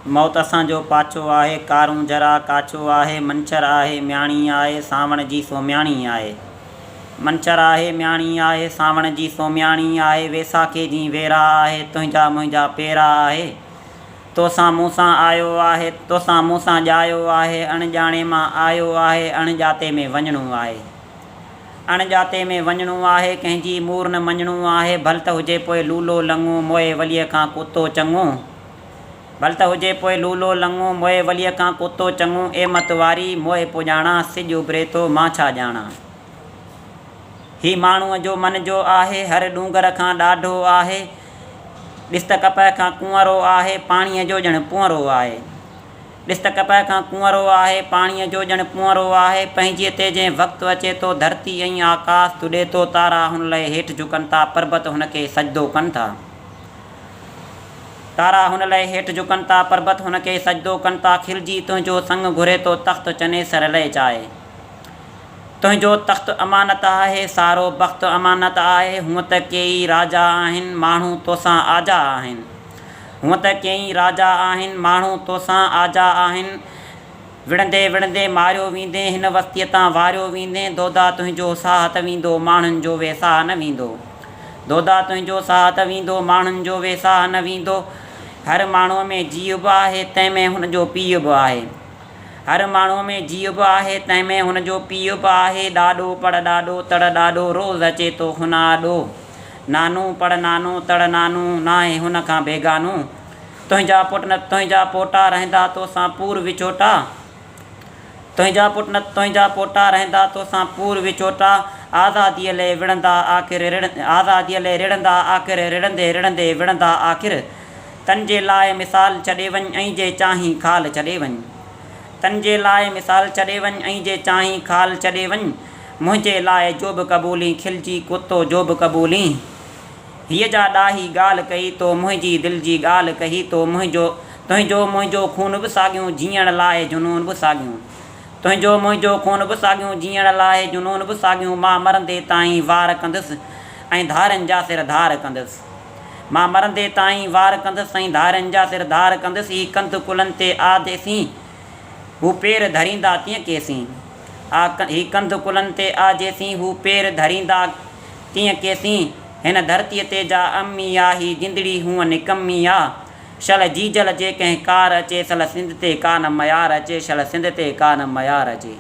मौत असांजो पाछो आहे, कारूं जरा काछो आहे, मंछर आहे म्याणी आहे, सावण जी सोम्याणी आहे। मंछर आहे म्याणी आहे, सावण जी सोम्याणी आहे, वेसाखे जी वेरा आहे, तुंहिंजा मुंहिंजा पेरा आहे। तोसां मूंसां आयो आहे, तोसां मूंसां ॼायो आहे, अणॼाणे मां आयो आहे, अणॼाते में वञिणो आहे। अणॼाते में वञिणो आहे, कंहिंजी मूर न मञिणो आहे, भल त हुजे पोइ लूलो लंघो, मोए वलीअ खां कुतो चङो। भल त हुजे पोइ लूलो लंघो, मोए वलीअ खां कुतो चङो। ए मत वारी मोए पुॼाणा, सिॼ उभिरे थो मां छा ॼाणा। ही माण्हूअ जो मन जो आहे, हर डूंगर खां ॾाढो आहे। ॾिस त कपह खां कुंवरो आहे, पाणीअ जो ॼण पुअरो आहे। ॾिस त कपह खां कुंवरो आहे, पाणीअ जो ॼण पुअरो आहे। पंहिंजीअ ते जंहिं वक़्तु अचे थो, धरती ऐं आकाश तुॾे थो, तारा हुन लाइ हेठि झुकनि था, पर्बत हुनखे सजदो कनि था। तारा हुन लाइ हेठि झुकनि था, पर्बत हुनखे सजदो कनि था। खिलजी तुंहिंजो संग घुरे थो, तख़्त चनेसर लाइ चाहे। तुंहिंजो तख़्त अमानत आहे, सारो बख़्त अमानत आहे। हूअं त केई राजा आहिनि, माण्हू तोसां आजा आहिनि। हूअं त केई राजा आहिनि, माण्हू तोसां आजा आहिनि। विढ़ंदे विढ़ंदे मारियो वेंदे, हिन वस्तीअ तां वारियो वेंदे। दोदा तुंहिंजो साहत वेंदो, माण्हुनि जो वेसाह न वेंदो। दोदा तुंहिंजो साहत वेंदो, माण्हुनि जो वेसाह न वेंदो। हर माण्हूअ में जीउ बि आहे, तंहिं में हुनजो पीउ बि आहे। हर माण्हूअ में जीउ बि आहे, तंहिं में हुनजो पीउ बि आहे। ॾाॾो पढ़ ॾाॾो तड़ ॾाॾो, रोज़ु अचे थो हुन आॾो। नानो पढ़ नानो तड़ नानो, नाहे हुन खां बेगानो। तुंहिंजा पुट न तुंहिंजा पोटा रहंदा तोसां पूर विचोटा। तुंहिंजा पुट न तुंहिंजा पोटा रहंदा तोसां पूर विचोटा। आज़ादीअ लाइ विढ़ंदा आख़िर आज़ादीअ लाइ रिढ़ंदा आख़िर, रिढ़ंदे रिढ़ंदे विढ़ंदा आख़िर। तन जे लाइ मिसाल छॾे वञ, ऐं जे चाहीं खाल छॾे वञ। तन जे लाइ मिसाल छॾे वञ, ऐं जे चाहीं खाल छॾे वञ। मुंहिंजे लाइ जो बि क़बूली, खिलजी कुतो जो बि क़बूली। हीअ जा ॾाही ॻाल्हि कई तो, मुंहिंजी दिलि जी ॻाल्हि कही तो। तुंहिंजो मुंहिंजो खून बि साॻियूं, जीअण लाइ जुनून बि साॻियूं। तुंहिंजो मुंहिंजो खून बि साॻियूं, जीअण लाइ जुनून बि साॻियूं। मां मरंदे ताईं वार कंदुसि, ऐं धारनि जा सिर धार कंदुसि। मां मरंदे ताईं वार कंदुसि, ऐं धारनि जा सिर धार कंदुसि। ही कंध कुलनि ते आजेसीं, हू पेर धरींदा तीअं केसीं। ही कंध कुलनि ते आजेसीं, हू पेर धरींदा तीअं केसीं। हिन धरतीअ ते जा अमी आ, ही जिंदड़ी हूअं निकमी आ। शल जीजल जे कंहिं कार अचे, सल सिंध ते का न मयार अचे। शल सिंध ते का न मयार अचे।